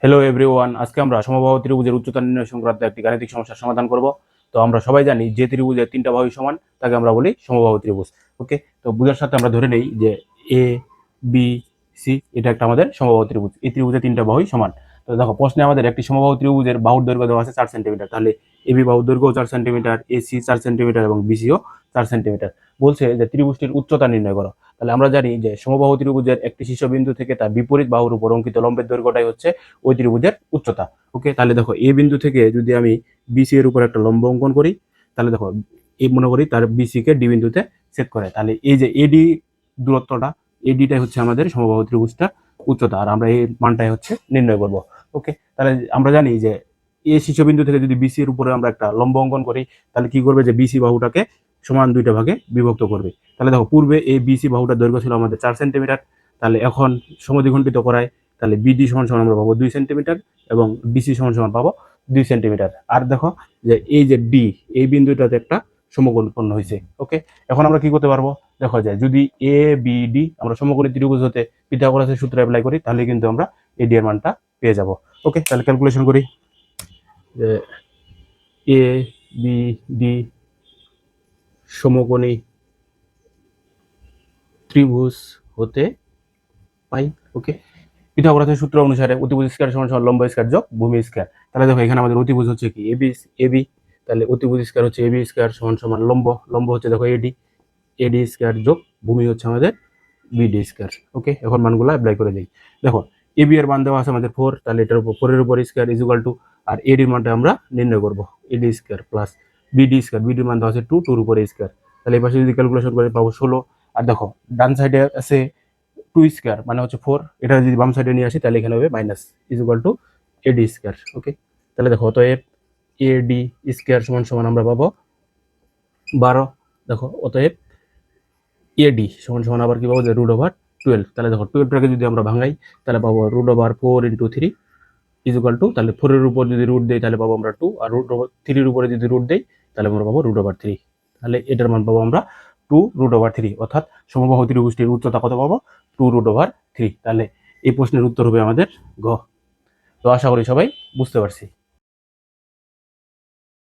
Hello everyone, আজকে আমরা সমবাহু ত্রিভুজের উচ্চতা নির্ণয় সংক্রান্ত একটি গাণিতিক সমস্যার সমাধান করব। তো আমরা সবাই জানি যে ত্রিভুজের তিনটা বাহু সমান তাকে আমরা বলি সমবাহু ত্রিভুজ। ওকে, তো বুঝার সাথে আমরা ধরে নেই যে এ বি সি এটা একটা আমাদের সমবাহু ত্রিভুজ। এই ত্রিভুজের তিনটা বাহু সমান। তো দেখো প্রশ্নে আমাদের একটি সমবাহু ত্রিভুজের বাহুর দৈর্ঘ্য দেওয়া আছে 4 সেন্টিমিটার। তাহলে এবি বাহুর দৈর্ঘ্য 4 সেন্টিমিটার, এসি 4 সেন্টিমিটার এবং বিসিও 4 সেন্টিমিটার। বলছে যে ত্রিভুজটির উচ্চতা নির্ণয় করো। তাহলে আমরা জানি যে সমবাহু ত্রিভুজের একটি শীর্ষবিন্দু থেকে তার বিপরীত বাহুর উপর অঙ্কিত লম্বের দৈর্ঘ্যটাই হচ্ছে ওই ত্রিভুজের উচ্চতা। ওকে, তাহলে দেখো এ বিন্দু থেকে যদি আমি বিসি এর উপর একটা লম্ব অঙ্কন করি, তাহলে দেখো এই মনে করি তার বিসি কে ডি বিন্দুতে ছেদ করে, তাহলে এই যে এডি দূরত্বটা, এডিটাই হচ্ছে আমাদের সমবাহু ত্রিভুজটা উচ্চতা, আর আমরা এই মানটাই হচ্ছে নির্ণয় করব। ওকে, তাহলে আমরা জানি যে এ শীর্ষবিন্দু থেকে যদি বিসি এর উপরে আমরা একটা লম্ব অঙ্কন করি, তাহলে কি করবে যে বিসি বাহুটাকে সমান দুইটা ভাগে বিভক্ত করবে। তাহলে দেখো পূর্বে এই বিসি বাহুটার দৈর্ঘ্য ছিল আমাদের 4 সেন্টিমিটার, তাহলে এখন সমদ্বিখণ্ডিত করায় তাহলে বিডি সমান সমান আমরা পাবো 2 সেন্টিমিটার এবং ডিসি সমান সমান পাবো 2 সেন্টিমিটার। আর দেখো যে এই যে ডি, এই বিন্দুটাতে একটা সমকোণ উৎপন্ন হয়েছে। ওকে, এখন আমরা কি করতে পারবো, দেখো যায় যদি এ বি ডি আমরা সমকোণী ত্রিভুজ হতে পিথাগোরাসের সূত্র অ্যাপ্লাই করি, তাহলে কিন্তু আমরা এডি এর মানটা পেয়ে যাব। ওকে, তাহলে ক্যালকুলেশন করি যে এ বি ডি সমকোণী ত্রিভুজ হতে পাই। ওকে, পিথাগোরাসের সূত্র অনুসারে অতিভুজ স্কয়ার সমান সমান লম্ব স্কয়ার যোগ ভূমি স্কয়ার। তাহলে দেখো এখানে আমাদের অতিভুজ হচ্ছে কি এবি এবি, তাহলে অতিভুজ স্কয়ার হচ্ছে এবি স্কয়ার সমান সমান লম্ব, লম্ব হচ্ছে দেখো এডি, এডি স্কয়ার যোগ ভূমি হচ্ছে আমাদের বিডি স্কয়ার। ওকে, এখন মানগুলো অ্যাপ্লাই করে দেই। দেখো এবি এর মান দেওয়া আছে আমাদের 4, তাহলে এটার উপর 4 এর উপর স্কয়ার ইজ ইকুয়াল টু, আর এডি এর মানটা আমরা নির্ণয় করব AD square plus BD square, BD এর মান দেওয়া আছে 2, 2 এর উপর স্কয়ার। তাহলে এই পাশে যদি ক্যালকুলেশন করে পাবো 16। আর দেখো ডান সাইডে আছে 2 স্কয়ার মানে হচ্ছে 4, এটা যদি বাম সাইডে নিয়ে আসি তাহলে এখানে হবে minus is equal to AD square. Okay, তাহলে দেখো অতএব এডি স্কয়ার সমান সমান আমরা পাবো 12। দেখো অতএব এডি সমান সমান আবার কি পাবো যে √12। তাহলে দেখো 12টাকে যদি আমরা ভাঙাই তাহলে পাবো √4 × 3 ইজ ইকুয়াল টু, তাহলে 4 এর উপর যদি রুট দেই তাহলে পাবো আমরা 2, আর √3 এর উপরে যদি রুট দেই তাহলে আমরা পাবো √3। তাহলে এটার মান পাবো আমরা 2√3, অর্থাৎ সমবাহু ত্রিভুজটির উচ্চতা কত পাবো 2√3। তাহলে এই প্রশ্নের উত্তর হবে আমাদের গ। তো আশা করি সবাই বুঝতে পারছি।